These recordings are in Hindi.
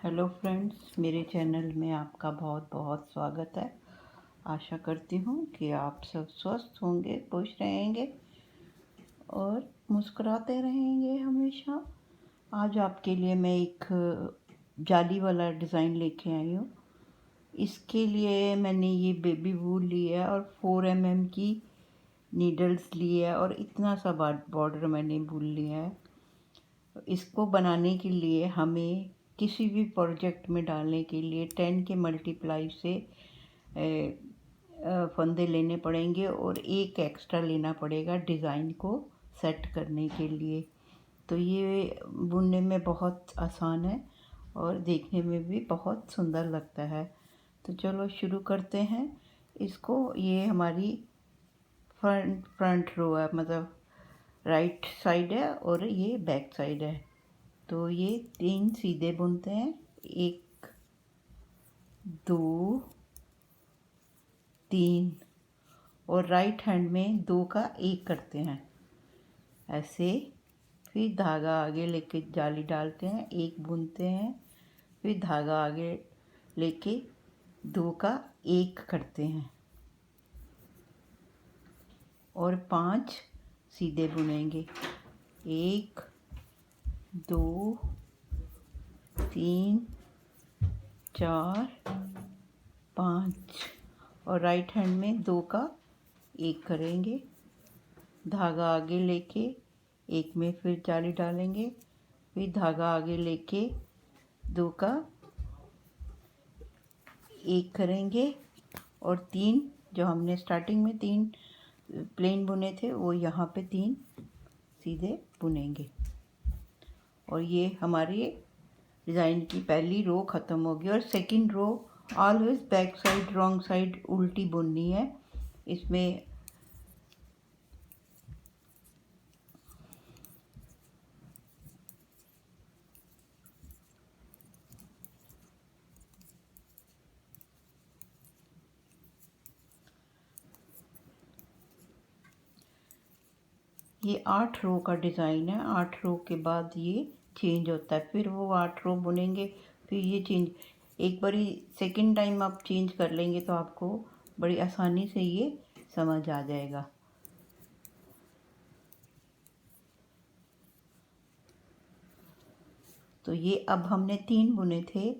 हेलो फ्रेंड्स, मेरे चैनल में आपका बहुत बहुत स्वागत है। आशा करती हूँ कि आप सब स्वस्थ होंगे, खुश रहेंगे और मुस्कुराते रहेंगे हमेशा। आज आपके लिए मैं एक जाली वाला डिज़ाइन लेके आई हूँ। इसके लिए मैंने ये बेबी वूल ली है और 4 mm की नीडल्स ली है और इतना सा बॉर्डर मैंने वूल लिया है। इसको बनाने के लिए हमें किसी भी प्रोजेक्ट में डालने के लिए 10 के मल्टीप्लाई से फंदे लेने पड़ेंगे और एक एक्स्ट्रा लेना पड़ेगा डिज़ाइन को सेट करने के लिए। तो ये बुनने में बहुत आसान है और देखने में भी बहुत सुंदर लगता है। तो चलो शुरू करते हैं इसको। ये हमारी फ्रंट रो है, मतलब राइट साइड है और ये बैक साइड है। तो ये 3 सीधे बुनते हैं, 1 2 3 और राइट हैंड में 2 का 1 करते हैं ऐसे। फिर धागा आगे लेके जाली डालते हैं, 1 बुनते हैं, फिर धागा आगे लेके 2 का 1 करते हैं और 5 सीधे बुनेंगे। 1 2 3 4 5 और राइट हैंड में 2 का 1 करेंगे। धागा आगे लेके 1 में फिर जाली डालेंगे, फिर धागा आगे लेके 2 का 1 करेंगे और 3 जो हमने स्टार्टिंग में 3 प्लेन बुने थे वो यहाँ पे 3 सीधे बुनेंगे। और ये हमारी डिज़ाइन की पहली रो ख़त्म होगी और second row always back side wrong side उल्टी बुननी है। इसमें ये 8 रो का डिज़ाइन है। 8 रो के बाद ये चेंज होता है, फिर वो 8 रो बुनेंगे, फिर ये चेंज। एक बारी सेकंड टाइम आप चेंज कर लेंगे तो आपको बड़ी आसानी से ये समझ आ जाएगा। तो ये अब हमने 3 बुने थे,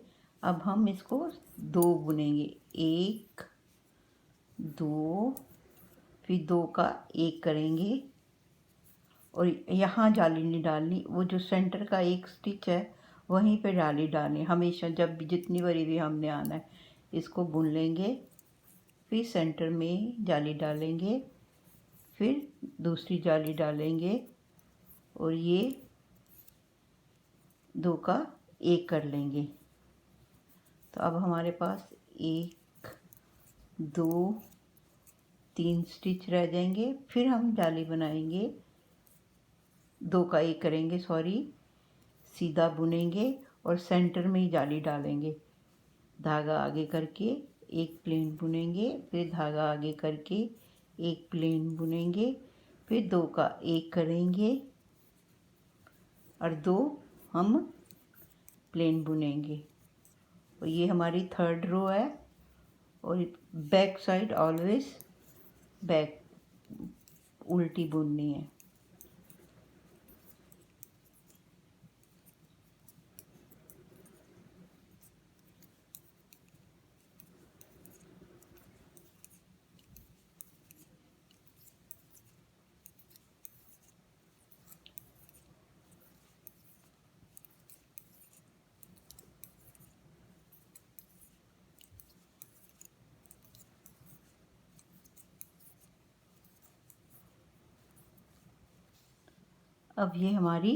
अब हम इसको 2 बुनेंगे। 1 2 फिर 2 का 1 करेंगे और यहाँ जाली नहीं डालनी, वो जो सेंटर का एक स्टिच है वहीं पे जाली डालनी हमेशा। जब भी जितनी बारी भी हमने आना है इसको बुन लेंगे, फिर सेंटर में जाली डालेंगे, फिर दूसरी जाली डालेंगे और ये 2 का 1 कर लेंगे। तो अब हमारे पास 1 2 3 स्टिच रह जाएंगे। फिर हम जाली बनाएंगे, 2 का 1 करेंगे, सीधा बुनेंगे और सेंटर में ही जाली डालेंगे। धागा आगे करके एक प्लेन बुनेंगे, फिर धागा आगे करके एक प्लेन बुनेंगे, फिर 2 का 1 करेंगे और 2 हम प्लेन बुनेंगे। और ये हमारी थर्ड रो है और बैक साइड ऑलवेज बैक उल्टी बुननी है। अब ये हमारी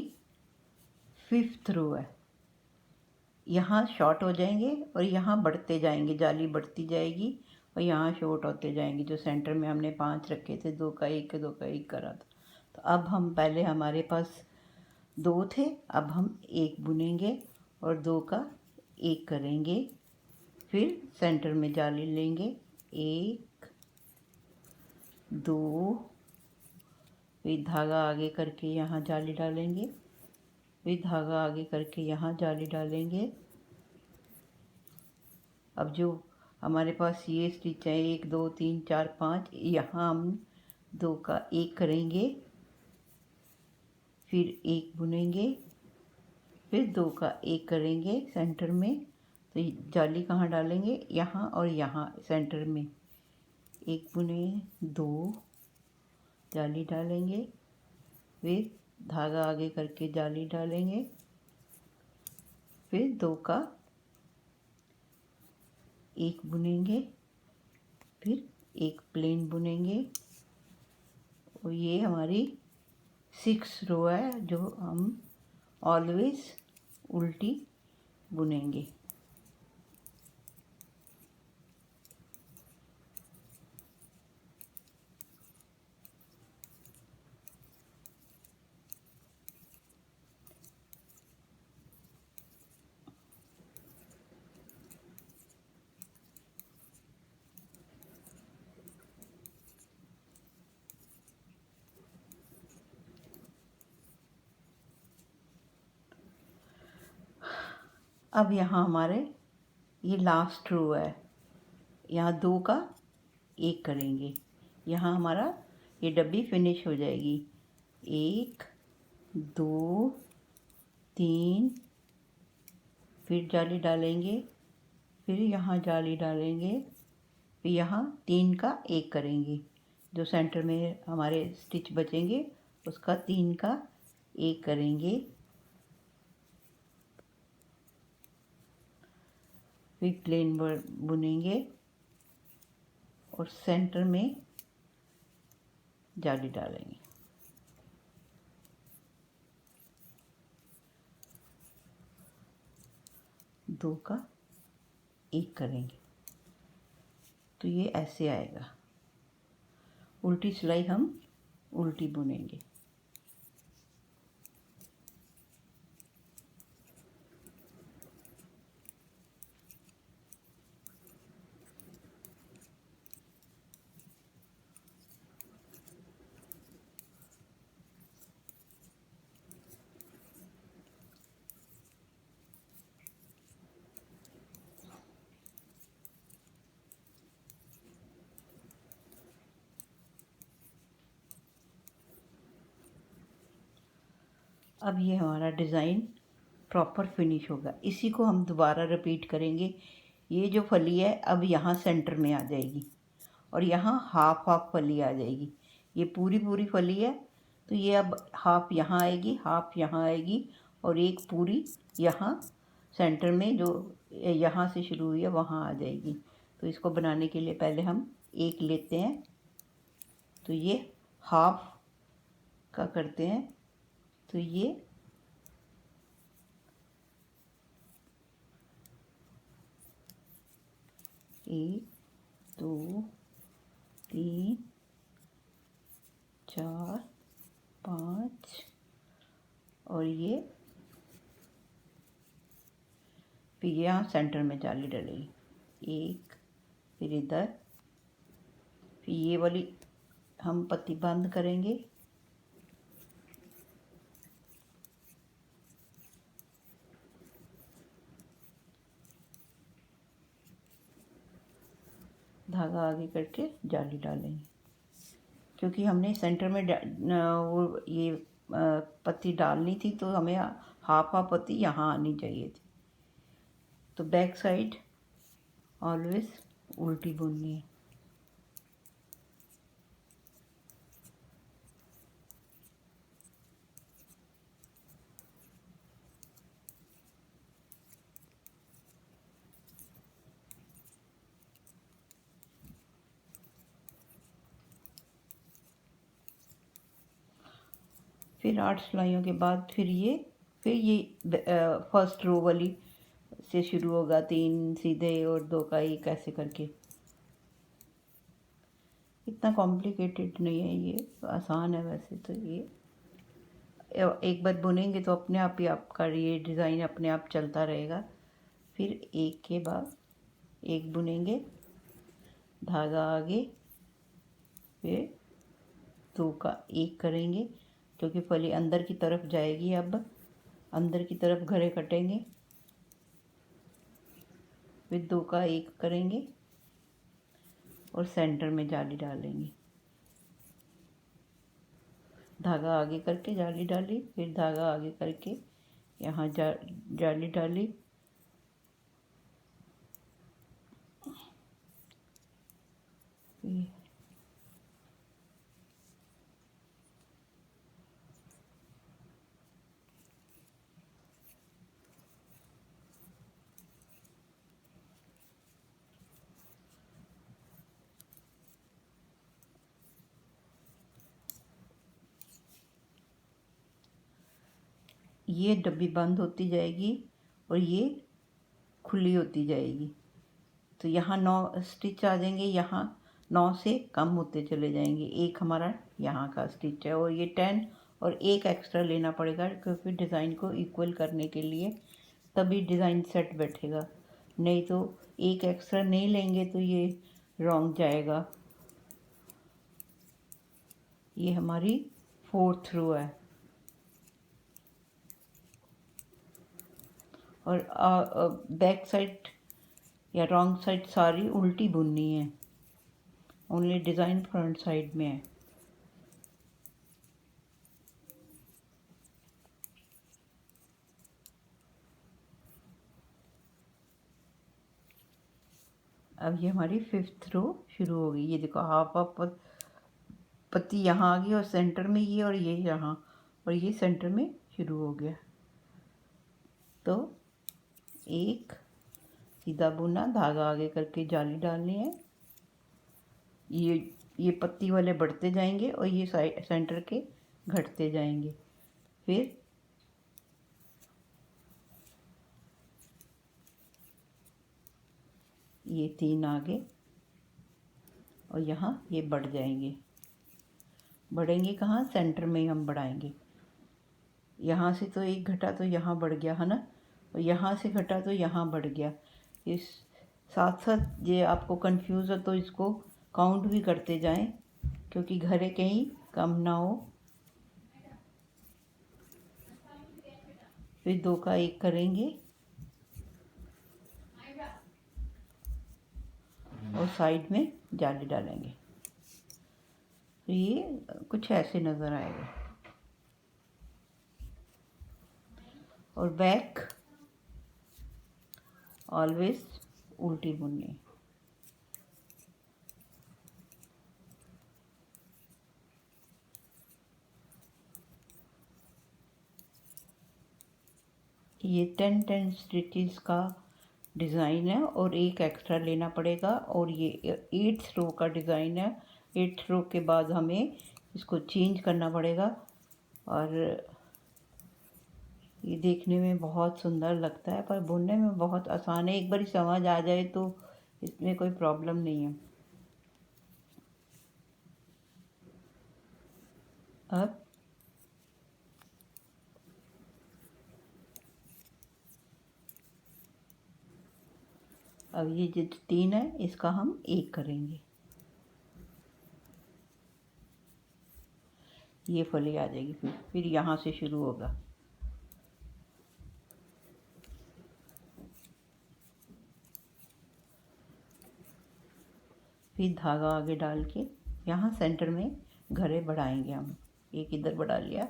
5th रो है। यहाँ शॉर्ट हो जाएंगे और यहाँ बढ़ते जाएंगे, जाली बढ़ती जाएगी और यहाँ शॉर्ट होते जाएंगे। जो सेंटर में हमने 5 रखे थे, 2 का 1 2 का 1 करा था। तो अब हम पहले हमारे पास 2 थे, अब हम 1 बुनेंगे और 2 का 1 करेंगे, फिर सेंटर में जाली लेंगे, 1 2 फिर धागा आगे करके यहाँ जाली डालेंगे, फिर धागा आगे करके यहाँ जाली डालेंगे अब जो हमारे पास ये स्टिच है 1 2 3 4 5, यहाँ हम 2 का 1 करेंगे, फिर 1 बुनेंगे, फिर 2 का 1 करेंगे सेंटर में। तो जाली कहाँ डालेंगे? यहाँ और यहाँ सेंटर में 1 बुने, 2 जाली डालेंगे, फिर धागा आगे करके जाली डालेंगे, फिर 2 का 1 बुनेंगे, फिर 1 प्लेन बुनेंगे। और ये हमारी 6 रो है जो हम ऑलवेज उल्टी बुनेंगे। अब यहाँ हमारे ये लास्ट रो है, यहाँ 2 का 1 करेंगे, यहाँ हमारा ये डब्बी फिनिश हो जाएगी। 1 2 3, फिर जाली डालेंगे, फिर यहाँ जाली डालेंगे, फिर यहाँ 3 का 1 करेंगे, जो सेंटर में हमारे स्टिच बचेंगे उसका 3 का 1 करेंगे, फिर प्लेन बुनेंगे और सेंटर में जाली डालेंगे। दो का 1 करेंगे, तो ये ऐसे आएगा। उल्टी सिलाई हम उल्टी बुनेंगे। अब ये हमारा डिज़ाइन प्रॉपर फिनिश होगा। इसी को हम दोबारा रिपीट करेंगे। ये जो फली है अब यहाँ सेंटर में आ जाएगी और यहाँ हाफ हाफ फली आ जाएगी। ये पूरी पूरी फली है तो ये अब हाफ यहाँ आएगी, हाफ यहाँ आएगी और एक पूरी यहाँ सेंटर में जो यहाँ से शुरू हुई है वहाँ आ जाएगी। तो इसको बनाने के लिए पहले हम एक लेते हैं, तो ये हाफ का करते हैं। तो ये एक दो तीन चार पाँच और ये फिर यहाँ सेंटर में जाली डलेगी एक, फिर इधर, फिर ये वाली हम पत्ती बंद करेंगे, धागा आगे करके जाली डालेंगे। क्योंकि हमने सेंटर में वो ये पत्ती डालनी थी तो हमें हाफ हाफ पत्ती यहाँ आनी चाहिए थी। तो बैक साइड ऑलवेज उल्टी बुननी है। फिर 8 सिलाइयों के बाद फिर ये फर्स्ट रो वाली से शुरू होगा, 3 सीधे और 2 का 1 ऐसे करके। इतना कॉम्प्लिकेटेड नहीं है, ये आसान है वैसे तो। ये एक बार बुनेंगे तो अपने आप ही आपका ये डिज़ाइन अपने आप चलता रहेगा। फिर एक के बाद एक बुनेंगे, धागा आगे, फिर 2 का 1 करेंगे क्योंकि फली अंदर की तरफ जाएगी। अब अंदर की तरफ घेरे कटेंगे, फिर 2 का 1 करेंगे और सेंटर में जाली डालेंगे। धागा आगे करके जाली डाली, फिर धागा आगे करके यहाँ जाली डाली। ये डब्बी बंद होती जाएगी और ये खुली होती जाएगी। तो यहाँ 9 स्टिच आ जाएंगे, यहाँ 9 से कम होते चले जाएंगे। एक हमारा यहाँ का स्टिच है और ये 10 और एक एक्स्ट्रा लेना पड़ेगा क्योंकि डिज़ाइन को इक्वल करने के लिए, तभी डिज़ाइन सेट बैठेगा। नहीं तो एक एक्स्ट्रा नहीं लेंगे तो ये रॉन्ग जाएगा। ये हमारी 4th रो है और बैक साइड या रॉन्ग साइड सारी उल्टी बुननी है, ओनली डिज़ाइन फ्रंट साइड में है। अब ये हमारी 5th रो शुरू हो गई। ये देखो हाफ पत्ती यहाँ आ गई और सेंटर में ये और ये यहाँ, और ये सेंटर में शुरू हो गया। तो एक सीधा बुना, धागा आगे करके जाली डालनी है। ये पत्ती वाले बढ़ते जाएंगे और ये सेंटर के घटते जाएंगे। फिर ये 3 आगे और यहाँ ये बढ़ जाएंगे। बढ़ेंगे कहाँ? सेंटर में ही हम बढ़ाएंगे। यहाँ से तो एक घटा तो यहाँ बढ़ गया है ना, और यहाँ से घटा तो यहाँ बढ़ गया। इस साथ साथ ये आपको कंफ्यूज है तो इसको काउंट भी करते जाएं क्योंकि घरे कहीं कम ना हो। फिर 2 का 1 करेंगे और साइड में जाली डालेंगे। तो ये कुछ ऐसे नज़र आएगा। और बैक ऑलवेज उल्टी बुननी। ये 10 स्टिचेस का डिज़ाइन है और एक एक्स्ट्रा लेना पड़ेगा। और ये 8th रो का डिज़ाइन है। 8th रो के बाद हमें इसको चेंज करना पड़ेगा और ये देखने में बहुत सुंदर लगता है पर बुनने में बहुत आसान है। एक बार समझ आ जाए तो इसमें कोई प्रॉब्लम नहीं है। अब ये जो 3 है इसका हम 1 करेंगे। ये फली आ जाएगी। फिर यहाँ से शुरू होगा। फिर धागा आगे डाल के यहाँ सेंटर में घरे बढ़ाएंगे हम। एक इधर बढ़ा लिया,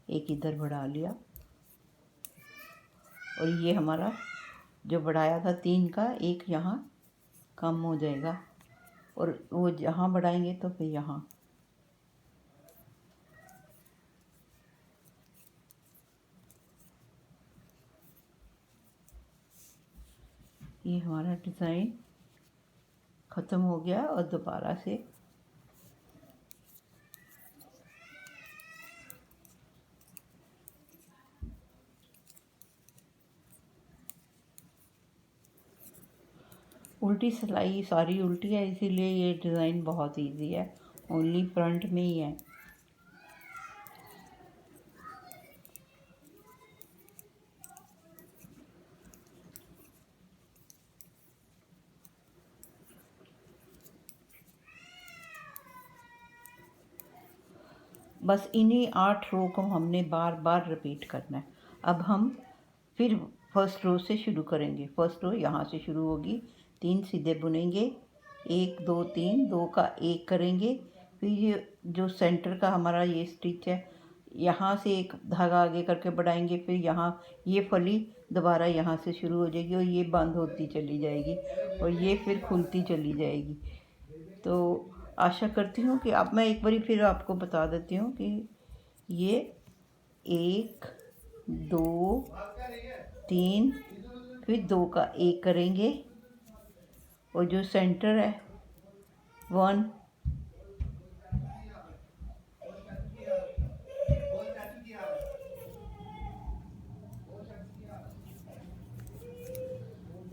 एक इधर बढ़ा लिया और ये हमारा जो बढ़ाया था 3 का 1 यहाँ कम हो जाएगा और वो जहाँ बढ़ाएंगे तो फिर यहाँ। ये हमारा डिज़ाइन ख़त्म हो गया और दोबारा से उल्टी सिलाई सारी उल्टी है, इसीलिए ये डिज़ाइन बहुत इजी है, ओनली फ्रंट में ही है। बस इन्हीं 8 रो को हमने बार बार रिपीट करना है। अब हम फिर फर्स्ट रो से शुरू करेंगे। फर्स्ट रो यहाँ से शुरू होगी, 3 सीधे बुनेंगे, 1 2 3, 2 का 1 करेंगे। फिर ये जो सेंटर का हमारा ये स्टिच है, यहाँ से एक धागा आगे करके बढ़ाएंगे, फिर यहाँ ये फली दोबारा यहाँ से शुरू हो जाएगी और ये बंद होती चली जाएगी और ये फिर खुलती चली जाएगी। तो आशा करती हूँ कि अब मैं एक बारी फिर आपको बता देती हूँ कि ये 1 2 3, फिर 2 का 1 करेंगे और जो सेंटर है 1,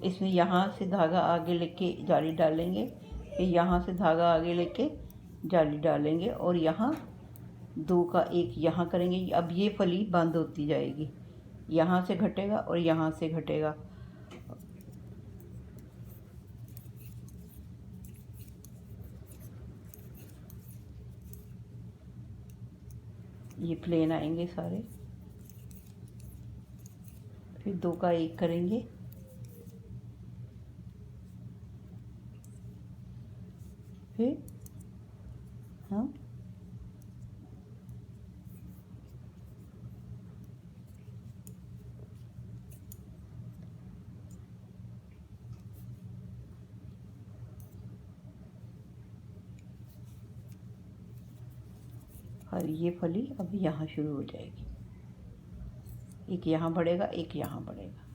इसमें यहाँ से धागा आगे लेके जाली डालेंगे, फिर यहाँ से धागा आगे लेके जाली डालेंगे और यहाँ 2 का 1 यहाँ करेंगे। अब ये फली बंद होती जाएगी, यहाँ से घटेगा और यहाँ से घटेगा। ये प्लेन आएंगे सारे, फिर 2 का 1 करेंगे, फिर हम और ये फली अब यहाँ शुरू हो जाएगी, एक यहाँ बढ़ेगा, एक यहाँ बढ़ेगा।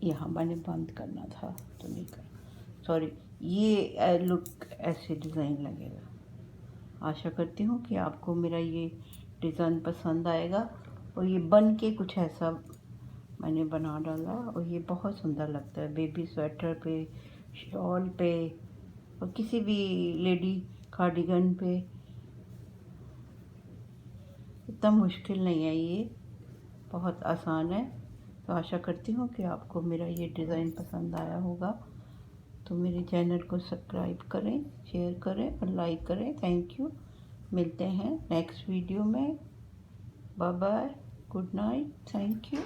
यहाँ मैंने बंद करना था तो नहीं कर, सॉरी। ये लुक ऐसे डिज़ाइन लगेगा। आशा करती हूँ कि आपको मेरा ये डिज़ाइन पसंद आएगा और ये बन के कुछ ऐसा मैंने बना डाला और ये बहुत सुंदर लगता है बेबी स्वेटर पे, शॉल पे और किसी भी लेडी कार्डिगन पे। इतना मुश्किल नहीं है, ये बहुत आसान है। तो आशा करती हूँ कि आपको मेरा ये डिज़ाइन पसंद आया होगा। तो मेरे चैनल को सब्सक्राइब करें, शेयर करें और लाइक करें। Thank you. मिलते हैं नेक्स्ट वीडियो में। Bye bye, good night, thank you.